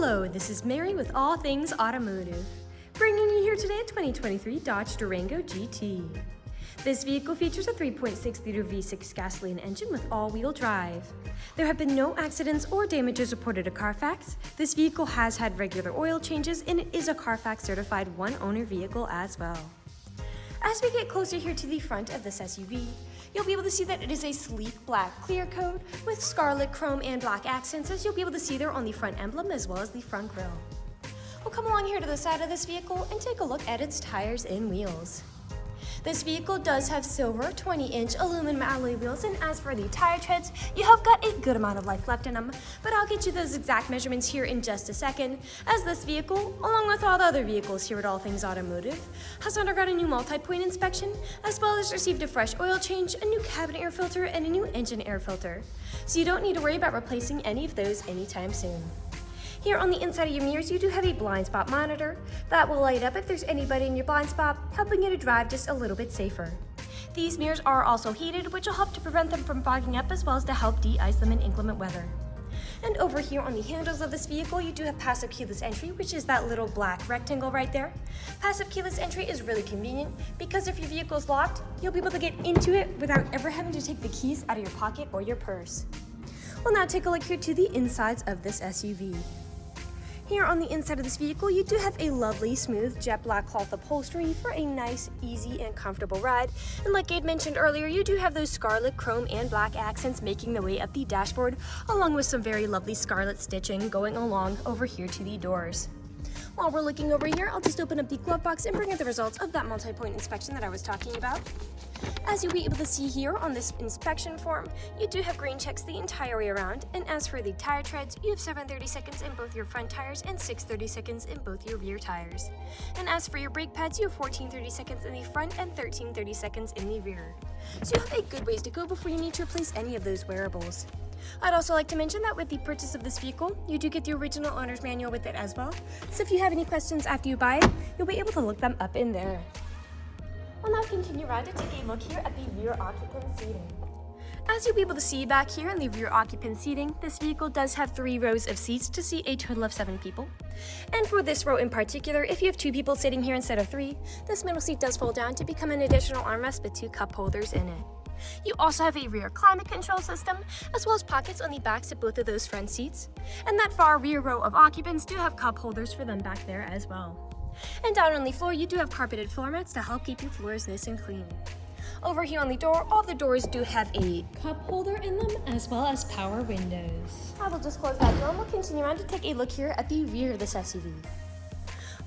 Hello, this is Mary with All Things Automotive, bringing you here today a 2023 Dodge Durango GT. This vehicle features a 3.6-liter V6 gasoline engine with all-wheel drive. There have been no accidents or damages reported to CARFAX. This vehicle has had regular oil changes and it is a CARFAX certified one-owner vehicle as well. As we get closer here to the front of this SUV, you'll be able to see that it is a sleek black clear coat with scarlet, chrome, and black accents, as you'll be able to see there on the front emblem as well as the front grille. We'll come along here to the side of this vehicle and take a look at its tires and wheels. This vehicle does have silver 20-inch aluminum alloy wheels, and as for the tire treads, you have got a good amount of life left in them, but I'll get you those exact measurements here in just a second, as this vehicle, along with all the other vehicles here at All Things Automotive, has undergone a new multi-point inspection, as well as received a fresh oil change, a new cabin air filter, and a new engine air filter. So you don't need to worry about replacing any of those anytime soon. Here on the inside of your mirrors, you do have a blind spot monitor that will light up if there's anybody in your blind spot, helping you to drive just a little bit safer. These mirrors are also heated, which will help to prevent them from fogging up as well as to help de-ice them in inclement weather. And over here on the handles of this vehicle, you do have passive keyless entry, which is that little black rectangle right there. Passive keyless entry is really convenient because if your vehicle is locked, you'll be able to get into it without ever having to take the keys out of your pocket or your purse. We'll now take a look here to the insides of this SUV. Here on the inside of this vehicle, you do have a lovely, smooth jet black cloth upholstery for a nice, easy, and comfortable ride. And like I had mentioned earlier, you do have those scarlet, chrome, and black accents making their way up the dashboard, along with some very lovely scarlet stitching going along over here to the doors. While we're looking over here, I'll just open up the glove box and bring you the results of that multi-point inspection that I was talking about. As you'll be able to see here on this inspection form, you do have green checks the entire way around, and as for the tire treads, you have 7/30 seconds in both your front tires and 6/30 seconds in both your rear tires. And as for your brake pads, you have 14/30 seconds in the front and 13/30 seconds in the rear. So you have a good ways to go before you need to replace any of those wearables. I'd also like to mention that with the purchase of this vehicle, you do get the original owner's manual with it as well. So if you have any questions after you buy it, you'll be able to look them up in there. We'll now continue around to take a look here at the rear occupant seating. As you'll be able to see back here in the rear occupant seating, this vehicle does have 3 rows of seats to seat a total of 7 people. And for this row in particular, if you have 2 people sitting here instead of 3, this middle seat does fold down to become an additional armrest with 2 cup holders in it. You also have a rear climate control system, as well as pockets on the backs of both of those front seats. And that far rear row of occupants do have cup holders for them back there as well. And down on the floor, you do have carpeted floor mats to help keep your floors nice and clean. Over here on the door, all the doors do have a cup holder in them, as well as power windows. I will just close that door and we'll continue on to take a look here at the rear of this SUV.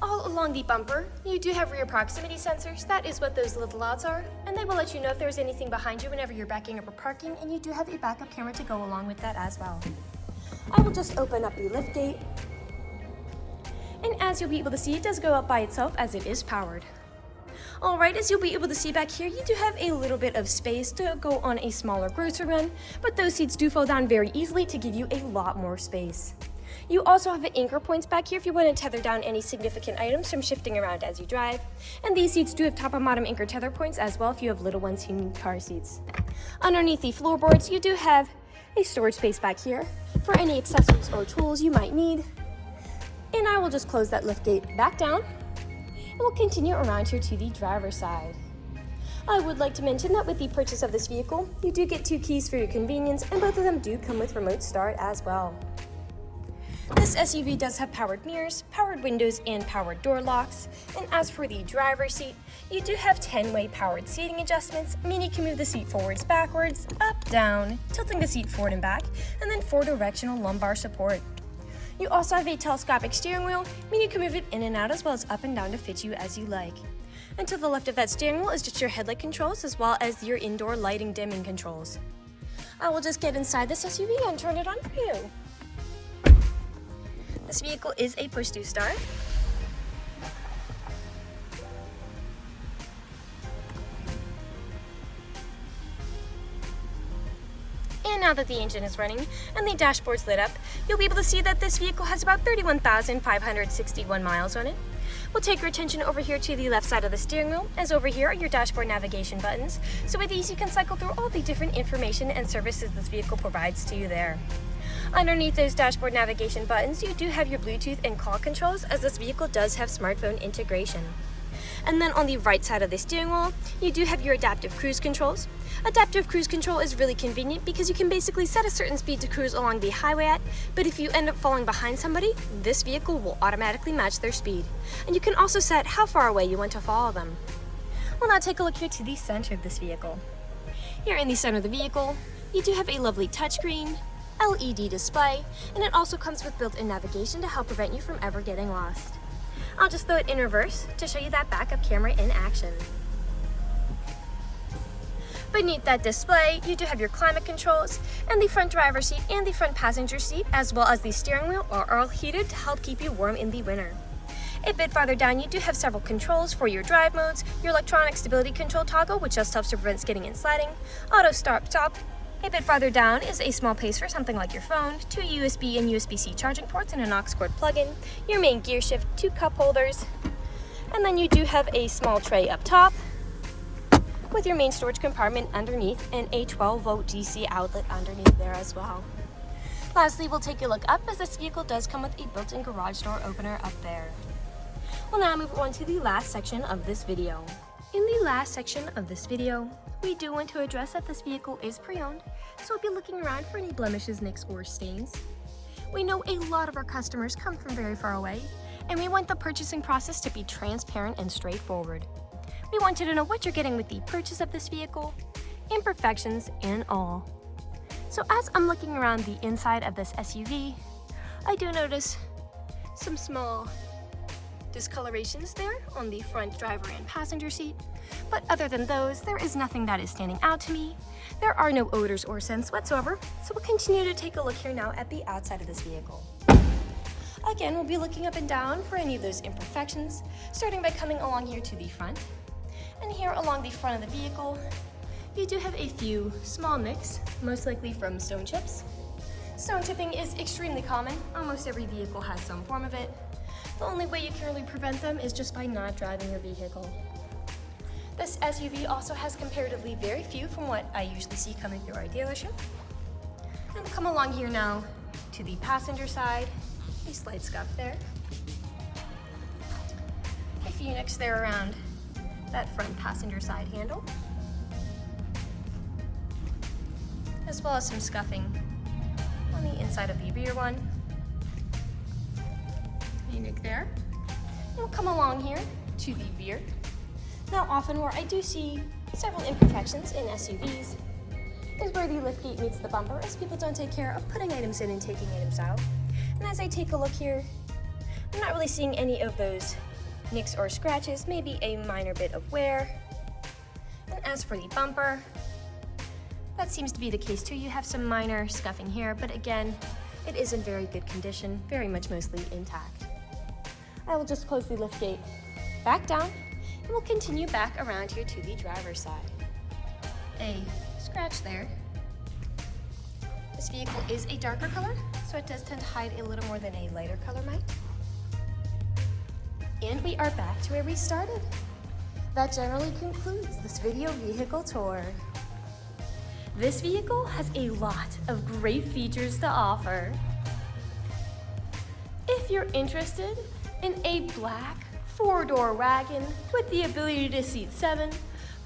All along the bumper, you do have rear proximity sensors. That is what those little dots are, and they will let you know if there's anything behind you whenever you're backing up or parking, and you do have a backup camera to go along with that as well. I will just open up the liftgate, and as you'll be able to see, it does go up by itself as it is powered. Alright, as you'll be able to see back here, you do have a little bit of space to go on a smaller grocery run, but those seats do fold down very easily to give you a lot more space. You also have anchor points back here if you want to tether down any significant items from shifting around as you drive. And these seats do have top and bottom anchor tether points as well if you have little ones who need car seats. Underneath the floorboards, you do have a storage space back here for any accessories or tools you might need. And I will just close that liftgate back down, and we'll continue around here to the driver's side. I would like to mention that with the purchase of this vehicle, you do get 2 keys for your convenience, and both of them do come with remote start as well. This SUV does have powered mirrors, powered windows, and powered door locks. And as for the driver's seat, you do have 10-way powered seating adjustments, meaning you can move the seat forwards, backwards, up, down, tilting the seat forward and back, and then 4-directional lumbar support. You also have a telescopic steering wheel, meaning you can move it in and out as well as up and down to fit you as you like. And to the left of that steering wheel is just your headlight controls as well as your indoor lighting dimming controls. I will just get inside this SUV and turn it on for you. This vehicle is a push-to start. And now that the engine is running and the dashboard's lit up, you'll be able to see that this vehicle has about 31,561 miles on it. We'll take your attention over here to the left side of the steering wheel, as over here are your dashboard navigation buttons. So with these, you can cycle through all the different information and services this vehicle provides to you there. Underneath those dashboard navigation buttons, you do have your Bluetooth and call controls, as this vehicle does have smartphone integration. And then on the right side of the steering wheel, you do have your adaptive cruise controls. Adaptive cruise control is really convenient because you can basically set a certain speed to cruise along the highway at, but if you end up falling behind somebody, this vehicle will automatically match their speed. And you can also set how far away you want to follow them. We'll now take a look here to the center of this vehicle. Here in the center of the vehicle, you do have a lovely touchscreen, LED display, and it also comes with built-in navigation to help prevent you from ever getting lost. I'll just throw it in reverse to show you that backup camera in action. Beneath that display, you do have your climate controls, and the front driver's seat and the front passenger seat, as well as the steering wheel, are all heated to help keep you warm in the winter. A bit farther down, you do have several controls for your drive modes, your electronic stability control toggle, which just helps to prevent skidding and sliding, auto start-stop. A bit farther down is a small place for something like your phone, 2 USB and USB-C charging ports and an aux cord plug-in, your main gear shift, 2 cup holders, and then you do have a small tray up top with your main storage compartment underneath and a 12-volt DC outlet underneath there as well. Lastly, we'll take a look up, as this vehicle does come with a built-in garage door opener up there. We'll now move on to the last section of this video. In the last section of this video, we do want to address that this vehicle is pre-owned, so we'll be looking around for any blemishes, nicks, or stains. We know a lot of our customers come from very far away, and we want the purchasing process to be transparent and straightforward. We want you to know what you're getting with the purchase of this vehicle, imperfections and all. So as I'm looking around the inside of this SUV, I do notice some small discolorations there on the front driver and passenger seat, but other than those, there is nothing that is standing out to me. There are no odors or scents whatsoever, so we'll continue to take a look here now at the outside of this vehicle. Again, we'll be looking up and down for any of those imperfections, starting by coming along here to the front. And here along the front of the vehicle, you do have a few small nicks, most likely from stone chips. Stone chipping is extremely common. Almost every vehicle has some form of it. The only way you can really prevent them is just by not driving your vehicle. This SUV also has comparatively very few from what I usually see coming through our dealership. And come along here now to the passenger side, a slight scuff there. A few nicks there around that front passenger side handle, as well as some scuffing on the inside of the rear one. A nick there. And we'll come along here to the rear. Now, often where I do see several imperfections in SUVs is where the liftgate meets the bumper, as people don't take care of putting items in and taking items out. And as I take a look here, I'm not really seeing any of those nicks or scratches, maybe a minor bit of wear. And as for the bumper, that seems to be the case too. You have some minor scuffing here, but again, it is in very good condition, very much mostly intact. I will just close the liftgate back down, and we'll continue back around here to the driver's side. A scratch there. This vehicle is a darker color, so it does tend to hide a little more than a lighter color might. And we are back to where we started. That generally concludes this video vehicle tour. This vehicle has a lot of great features to offer. If you're interested in a black 4-door wagon with the ability to seat 7,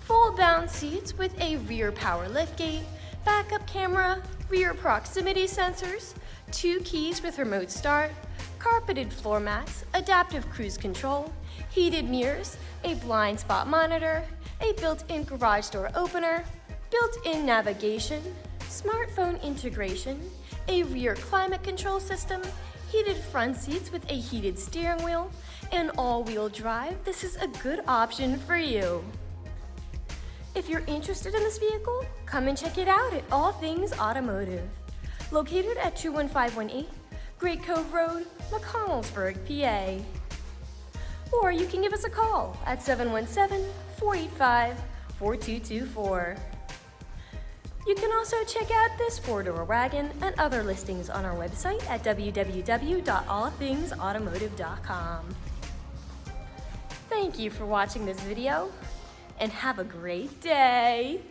fold-down seats with a rear power liftgate, backup camera, rear proximity sensors, 2 keys with remote start, carpeted floor mats, adaptive cruise control, heated mirrors, a blind spot monitor, a built-in garage door opener, built-in navigation, smartphone integration, a rear climate control system, heated front seats with a heated steering wheel, and all-wheel drive, this is a good option for you. If you're interested in this vehicle, come and check it out at All Things Automotive, located at 21518 Great Cove Road, McConnellsburg, PA. Or you can give us a call at 717-485-4224. You can also check out this 4-door wagon and other listings on our website at www.allthingsautomotive.com. Thank you for watching this video, and have a great day!